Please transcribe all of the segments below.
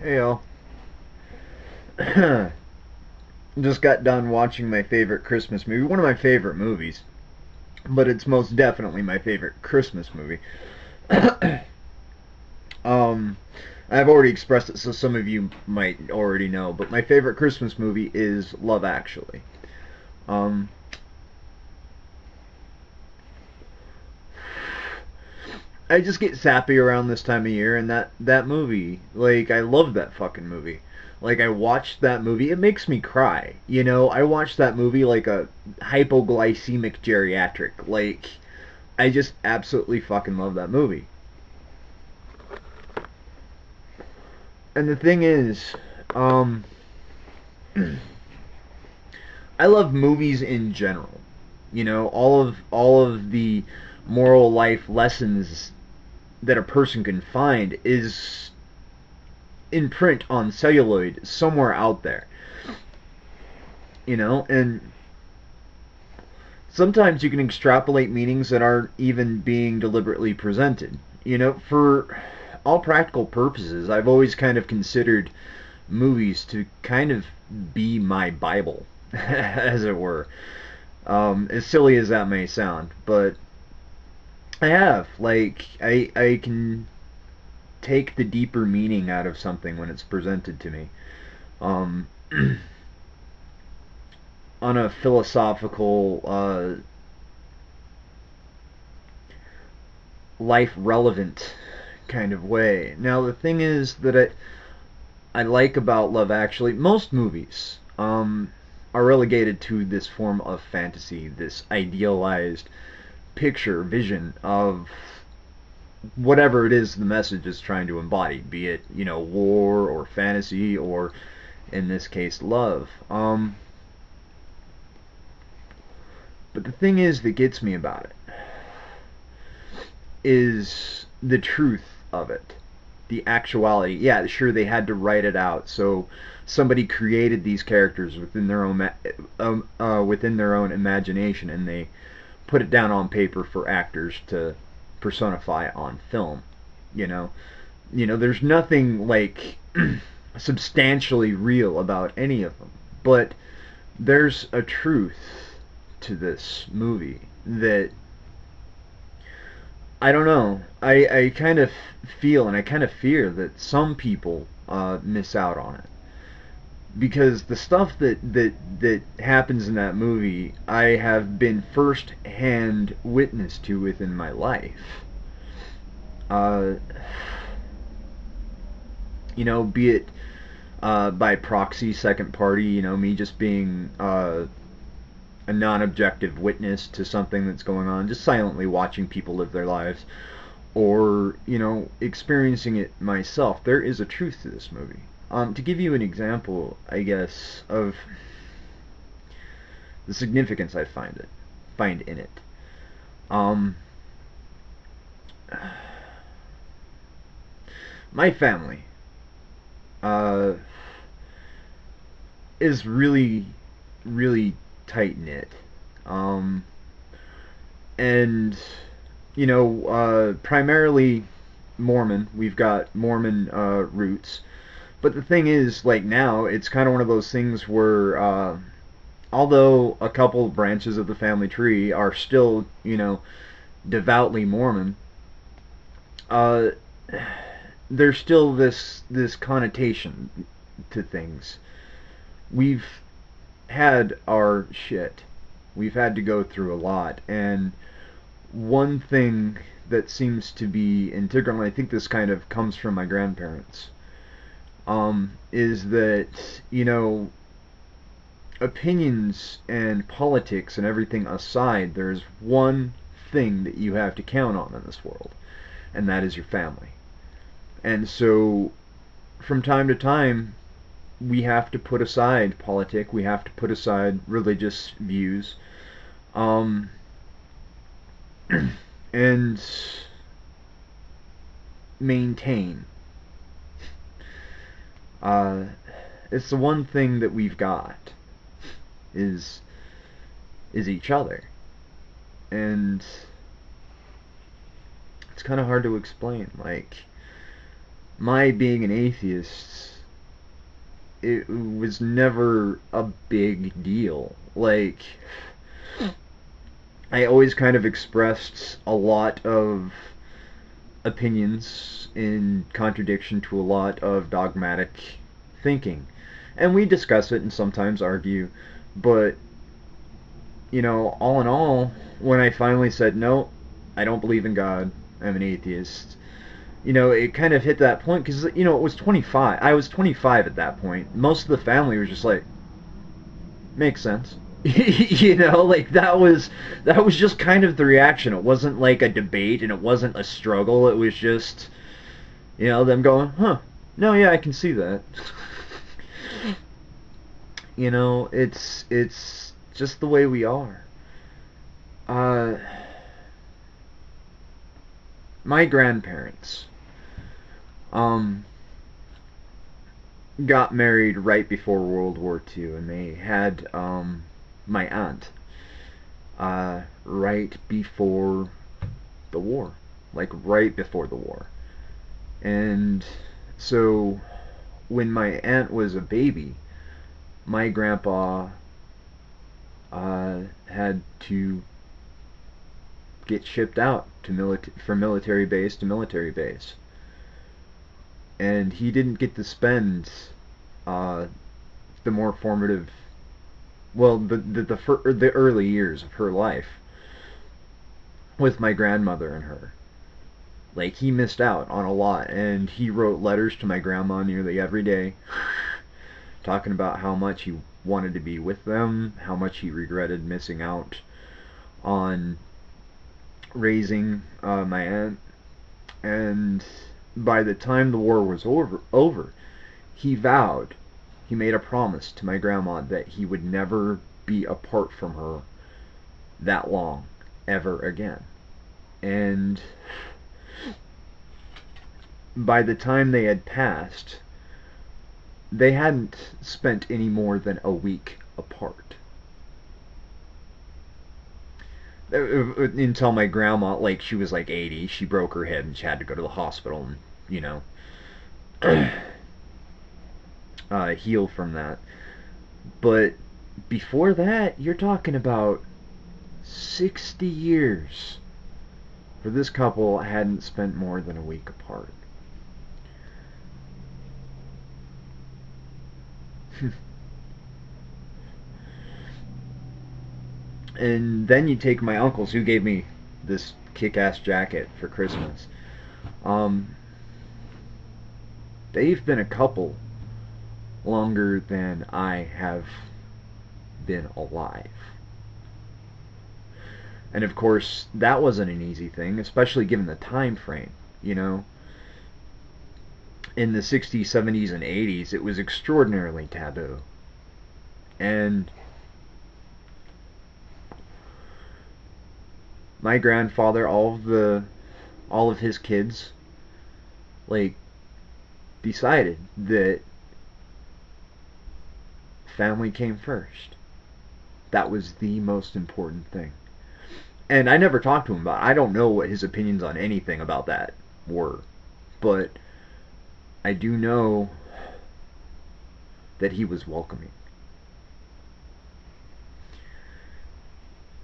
Hey all. Just got done watching my favorite Christmas movie. One of my favorite movies, but it's most definitely my favorite Christmas movie. um, I've already expressed it, so some of you might already know, but my favorite Christmas movie is Love Actually. Um, I just get sappy around this time of year, and that movie, like, I love that fucking movie. Like, I watched that movie, it makes me cry. You know, I watched that movie like a hypoglycemic geriatric. Like, I just absolutely fucking love that movie. And the thing is, um, I love movies in general. You know, all of the moral life lessons that a person can find is in print on celluloid somewhere out there. You know, and sometimes you can extrapolate meanings that aren't even being deliberately presented. You know, for all practical purposes, I've always kind of considered movies to kind of be my Bible, as it were. As silly as that may sound, but I have I can take the deeper meaning out of something when it's presented to me. Um, on a philosophical, life relevant kind of way. Now the thing is that I like about Love Actually, most movies are relegated to this form of fantasy, this idealized picture, vision of whatever it is the message is trying to embody, be it, you know, war or fantasy or in this case love. But the thing is that gets me about it is the truth of it, the actuality. Yeah, sure, they had to write it out, so somebody created these characters within their own imagination, and they put it down on paper for actors to personify on film. You know, there's nothing like substantially real about any of them, but there's a truth to this movie that I don't know. I kind of feel and I kind of fear that some people miss out on it because the stuff that happens in that movie I have been first hand witness to within my life. Uh, you know, be it by proxy, second party. You know, me just being a non-objective witness to something that's going on, just silently watching people live their lives, or you know, experiencing it myself. There is a truth to this movie. To give you an example, I guess, of the significance I find in it. Um, my family uh, is really, really tight knit, um, and you know, primarily Mormon. We've got Mormon roots, but the thing is, like now, it's kind of one of those things where although a couple of branches of the family tree are still, you know, devoutly Mormon, uh, there's still this connotation to things. We've had our shit. We've had to go through a lot, and one thing that seems to be integral, and I think this kind of comes from my grandparents, is that, you know, opinions and politics and everything aside, there's one thing that you have to count on in this world, and that is your family. And so, from time to time, we have to put aside politic, we have to put aside religious views, um, and maintain. Uh, it's the one thing that we've got is each other, and it's kind of hard to explain. Like my being an atheist it was never a big deal. Like, I always kind of expressed a lot of opinions in contradiction to a lot of dogmatic thinking. And we discuss it and sometimes argue, but, all in all, when I finally said, no, I don't believe in God, I'm an atheist, it kind of hit that point because, it was 25. I was 25 at that point. Most of the family was just like, makes sense. Like that was just kind of the reaction. It wasn't like a debate and it wasn't a struggle. It was just, them going, huh, no, yeah, I can see that. It's just the way we are. Uh, my grandparents, um, got married right before World War II, and they had my aunt right before the war, like right before the war. And so when my aunt was a baby, my grandpa had to get shipped out to from military base to military base, and he didn't get to spend uh, the more formative, well, the early years of her life with my grandmother and her. Like, he missed out on a lot, and he wrote letters to my grandma nearly every day talking about how much he wanted to be with them, how much he regretted missing out on raising my aunt. And by the time the war was over, he vowed, he made a promise to my grandma that he would never be apart from her that long ever again. And by the time they had passed, they hadn't spent any more than a week apart. Until my grandma, like, she was like 80, she broke her hip and she had to go to the hospital and, heal from that. But before that, you're talking about 60 years for this couple hadn't spent more than a week apart. And then you take my uncles who gave me this kick-ass jacket for Christmas. Um, they've been a couple longer than I have been alive. And of course, that wasn't an easy thing, especially given the time frame, In the 60s, 70s, and 80s, it was extraordinarily taboo. And my grandfather, all of his kids, like, decided that family came first. That was the most important thing. And I never talked to him about it. I don't know what his opinions on anything about that were. But I do know that he was welcoming.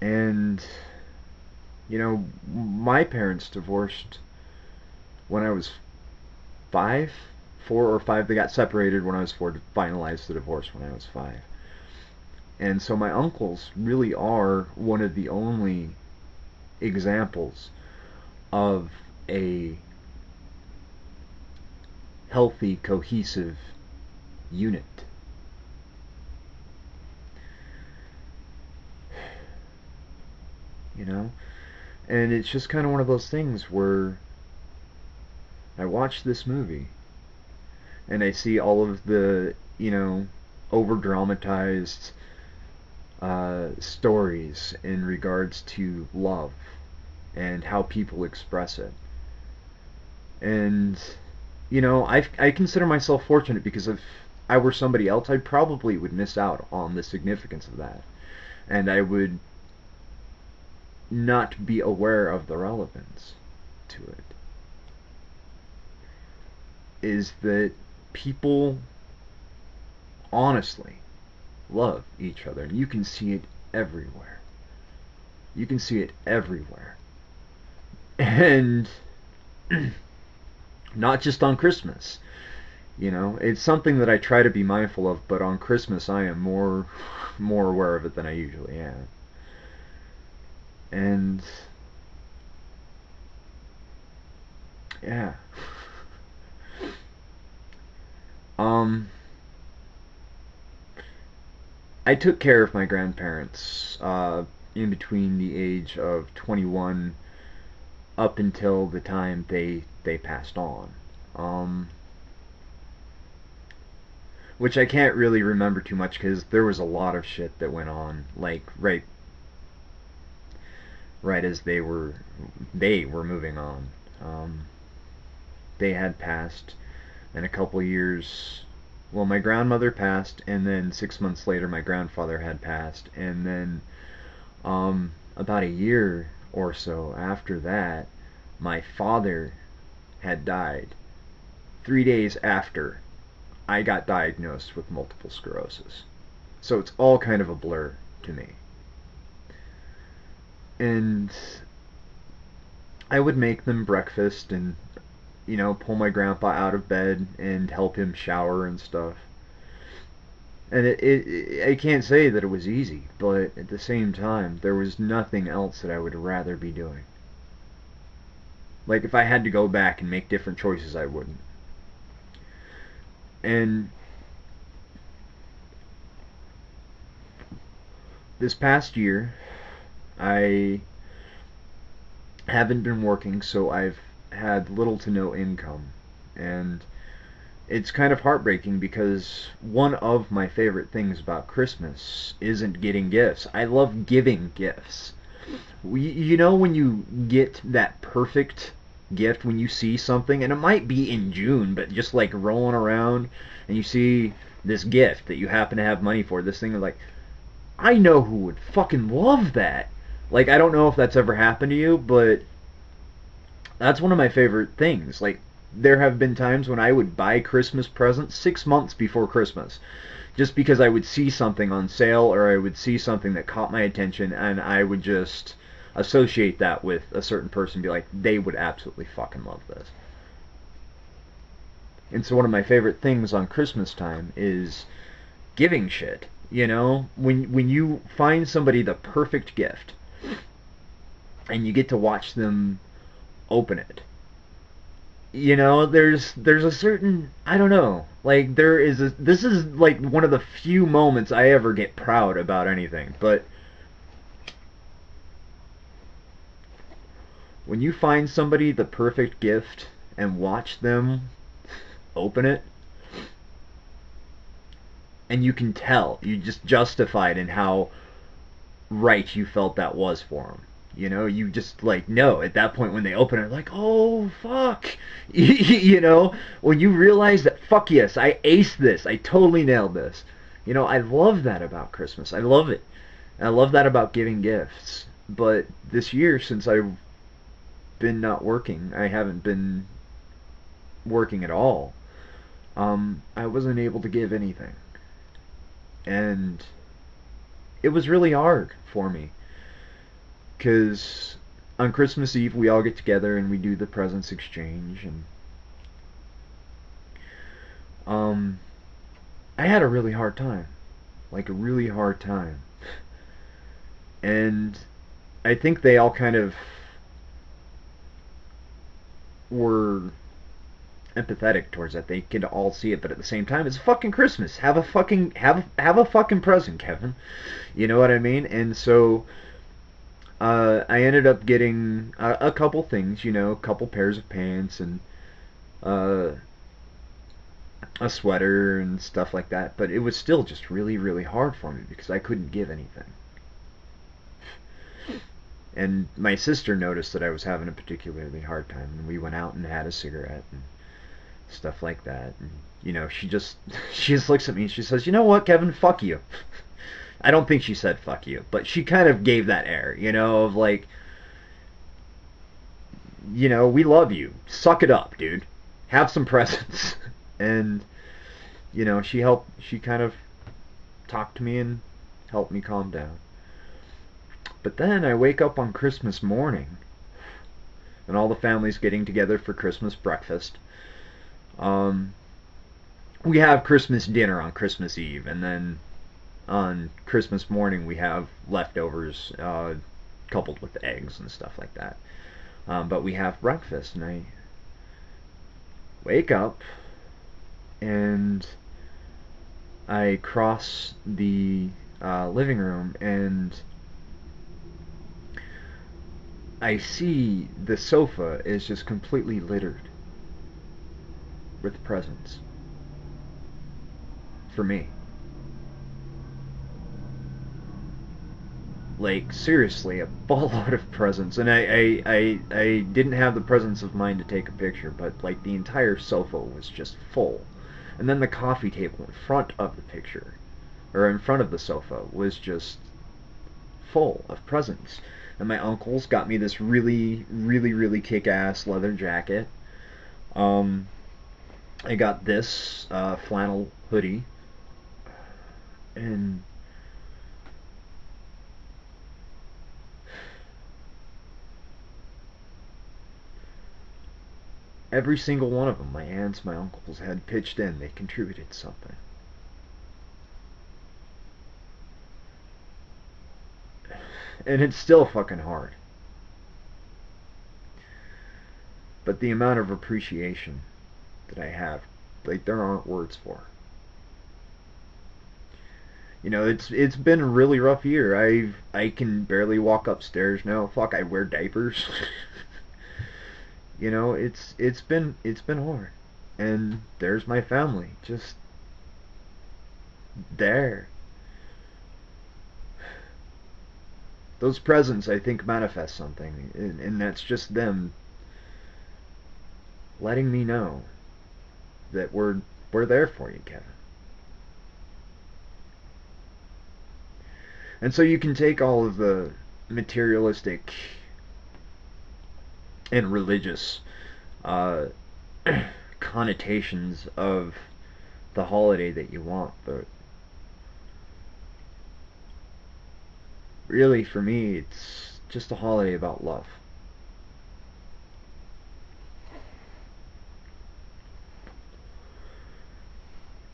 And, my parents divorced when I was 5, 4 or 5. They got separated when I was 4 to finalize the divorce when I was 5. And so my uncles really are one of the only examples of a healthy, cohesive unit. And it's just kind of one of those things where I watch this movie and I see all of the, over dramatized stories in regards to love and how people express it. And, I consider myself fortunate because if I were somebody else, I probably would miss out on the significance of that. And I would not be aware of the relevance to it. Is that people honestly love each other. And you can see it everywhere. You can see it everywhere. And not just on Christmas. You know, it's something that I try to be mindful of, but on Christmas I am more aware of it than I usually am. And yeah. Um I took care of my grandparents in between the age of 21 up until the time they passed on. Um which I can't really remember too much because there was a lot of shit that went on, like right as they were moving on. They had passed, and a couple years. Well, my grandmother passed, and then 6 months later, my grandfather had passed, and then about a year or so after that, my father had died. 3 days after I got diagnosed with multiple sclerosis. So it's all kind of a blur to me. And I would make them breakfast and, pull my grandpa out of bed and help him shower and stuff. And I can't say that it was easy, but at the same time, there was nothing else that I would rather be doing. Like, if I had to go back and make different choices, I wouldn't. And this past year, I haven't been working, so I've had little to no income. And it's kind of heartbreaking because one of my favorite things about Christmas isn't getting gifts. I love giving gifts. When you get that perfect gift, when you see something, and it might be in June, but just like rolling around and you see this gift that you happen to have money for, this thing, like, I know who would fucking love that. Like, I don't know if that's ever happened to you, but that's one of my favorite things. Like, there have been times when I would buy Christmas presents 6 months before Christmas, just because I would see something on sale or I would see something that caught my attention, and I would just associate that with a certain person, be like, they would absolutely fucking love this. And so one of my favorite things on Christmas time is giving shit. When you find somebody the perfect gift and you get to watch them open it. There's a certain, I don't know, like, this is like one of the few moments I ever get proud about anything, but when you find somebody the perfect gift and watch them open it, and you can tell, you just justified in how right you felt that was for them. You just, like, know at that point when they open it, like, oh, fuck. When you realize that, fuck yes, I aced this. I totally nailed this. I love that about Christmas. I love it. I love that about giving gifts. But this year, since I've been not working, I haven't been working at all. I wasn't able to give anything. And it was really hard for me. Because on Christmas Eve, we all get together and we do the presents exchange. And I had a really hard time. Like, a really hard time. And I think they all kind of were empathetic towards that. They could all see it, but at the same time, it's fucking Christmas. Have a fucking present, Kevin. You know what I mean? And so I ended up getting a couple things, a couple pairs of pants and a sweater and stuff like that. But it was still just really, really hard for me because I couldn't give anything. And my sister noticed that I was having a particularly hard time, and we went out and had a cigarette and stuff like that. And, she just looks at me and she says, "You know what, Kevin? Fuck you." I don't think she said "fuck you," but she kind of gave that air, of like, we love you. Suck it up, dude. Have some presents. And, she kind of talk to me and help me calm down. But then I wake up on Christmas morning, and all the family's getting together for Christmas breakfast. Um, we have Christmas dinner on Christmas Eve, and then on Christmas morning we have leftovers coupled with eggs and stuff like that. But we have breakfast, and I wake up and I cross the living room, and I see the sofa is just completely littered with presents for me. Like, seriously, a ballload of presents. And I didn't have the presence of mind to take a picture, but like the entire sofa was just full. And then the coffee table in front of the picture, or in front of the sofa, was just full of presents. And my uncle's got me this really kick-ass leather jacket. Um, I got this flannel hoodie, and every single one of them, my aunts, my uncles, had pitched in. They contributed something. And it's still fucking hard. But the amount of appreciation that I have, like, there aren't words for. You know, it's been a really rough year. I can barely walk upstairs now. Fuck, I wear diapers. You know, it's been hard. And there's my family just there. Those presents, I think, manifest something, and that's just them letting me know that we're there for you, Kevin. And so you can take all of the materialistic and religious uh, connotations of the holiday that you want, but really, for me, it's just a holiday about love.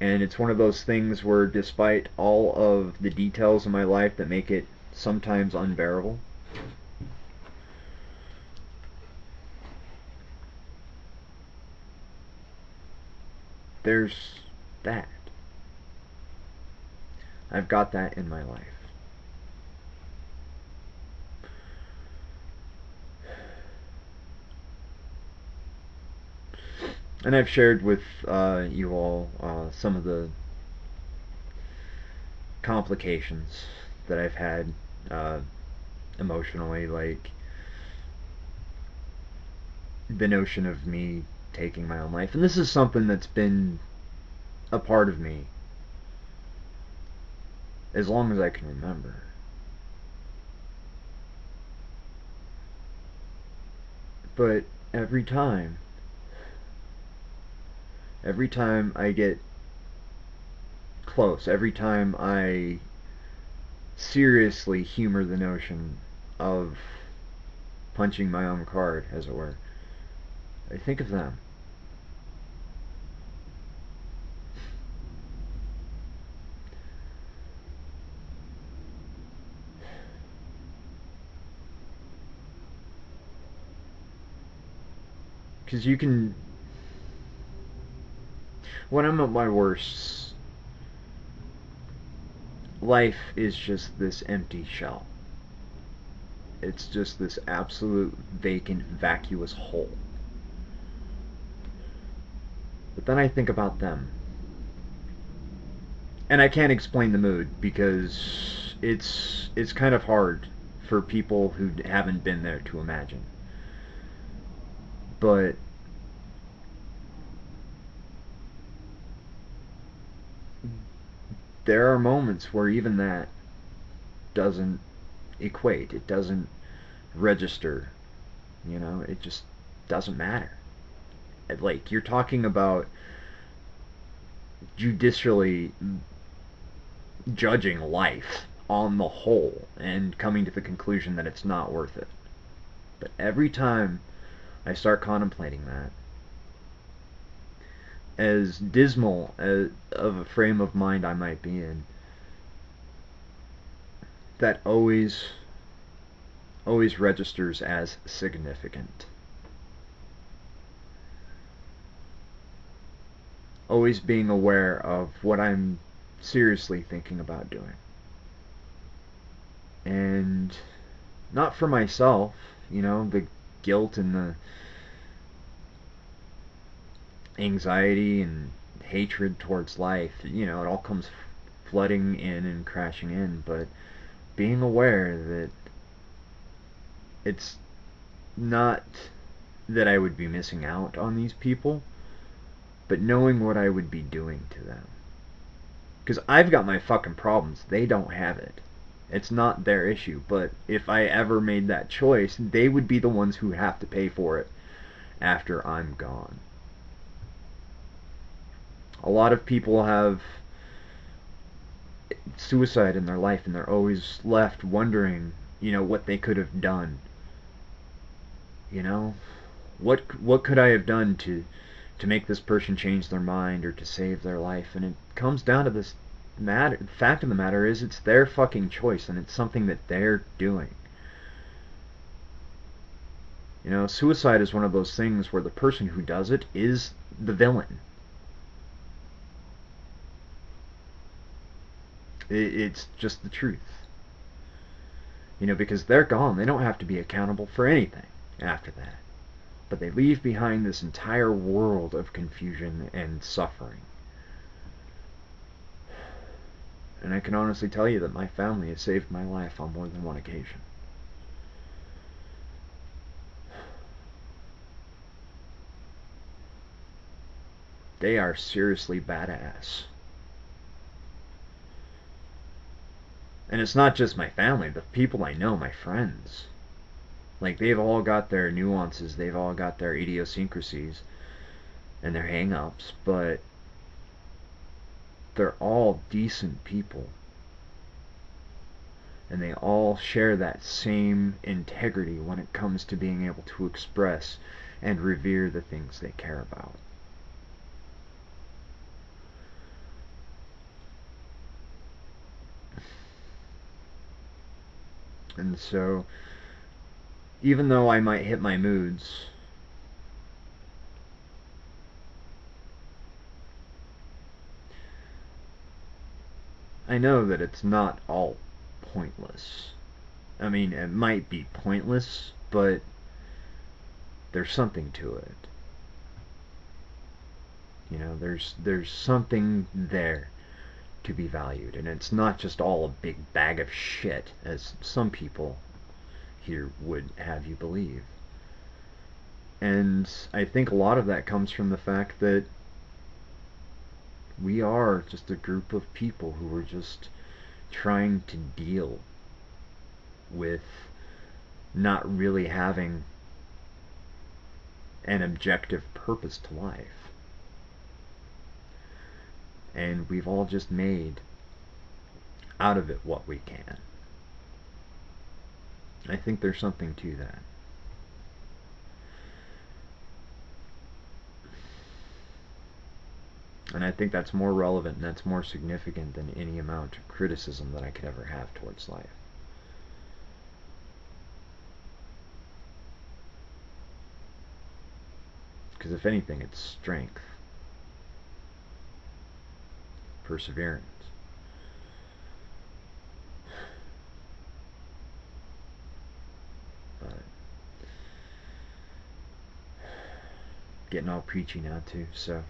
And it's one of those things where, despite all of the details in my life that make it sometimes unbearable, there's that. I've got that in my life. And I've shared with you all some of the complications that I've had uh, emotionally, like the notion of me taking my own life. And this is something that's been a part of me as long as I can remember. But every time I get close, every time I seriously humor the notion of punching my own card, as it were, I think of them. Because you can. When I'm at my worst, life is just this empty shell. It's just this absolute vacant, vacuous hole. But then I think about them. And I can't explain the mood because it's kind of hard for people who haven't been there to imagine. But there are moments where even that doesn't equate. It doesn't register. You know, it just doesn't matter. Like, you're talking about judicially judging life on the whole and coming to the conclusion that it's not worth it. But every time I start contemplating that, as dismal of a frame of mind I might be in, that always registers as significant. Always being aware of what I'm seriously thinking about doing. And not for myself, the guilt and the anxiety and hatred towards life, it all comes flooding in and crashing in, but being aware that it's not that I would be missing out on these people, but knowing what I would be doing to them. Because I've got my fucking problems. They don't have it. It's not their issue. But if I ever made that choice, they would be the ones who have to pay for it after I'm gone. A lot of people have suicide in their life, and they're always left wondering, what they could have done. What could I have done to make this person change their mind or to save their life? And it comes down to this matter. The fact of the matter is, it's their fucking choice, and it's something that they're doing. Suicide is one of those things where the person who does it is the villain. It's just the truth. Because they're gone. They don't have to be accountable for anything after that. But they leave behind this entire world of confusion and suffering. And I can honestly tell you that my family has saved my life on more than one occasion. They are seriously badass. And it's not just my family, the people I know, my friends. Like, they've all got their nuances, they've all got their idiosyncrasies and their hang-ups, but they're all decent people. And they all share that same integrity when it comes to being able to express and revere the things they care about. And so, even though I might hit my moods, I know that it's not all pointless. I mean, it might be pointless, but there's something to it. There's something there to be valued, and it's not just all a big bag of shit, as some people here would have you believe. And I think a lot of that comes from the fact that we are just a group of people who are just trying to deal with not really having an objective purpose to life. And we've all just made out of it what we can. I think there's something to that. And I think that's more relevant and that's more significant than any amount of criticism that I could ever have towards life. Because if anything, it's strength, perseverance. But getting all preachy now too, so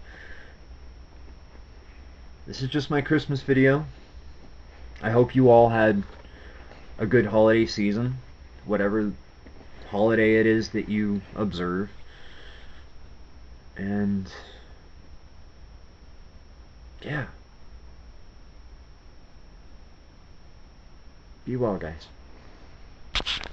this is just my Christmas video. I hope you all had a good holiday season, whatever holiday it is that you observe. And yeah, be well, guys.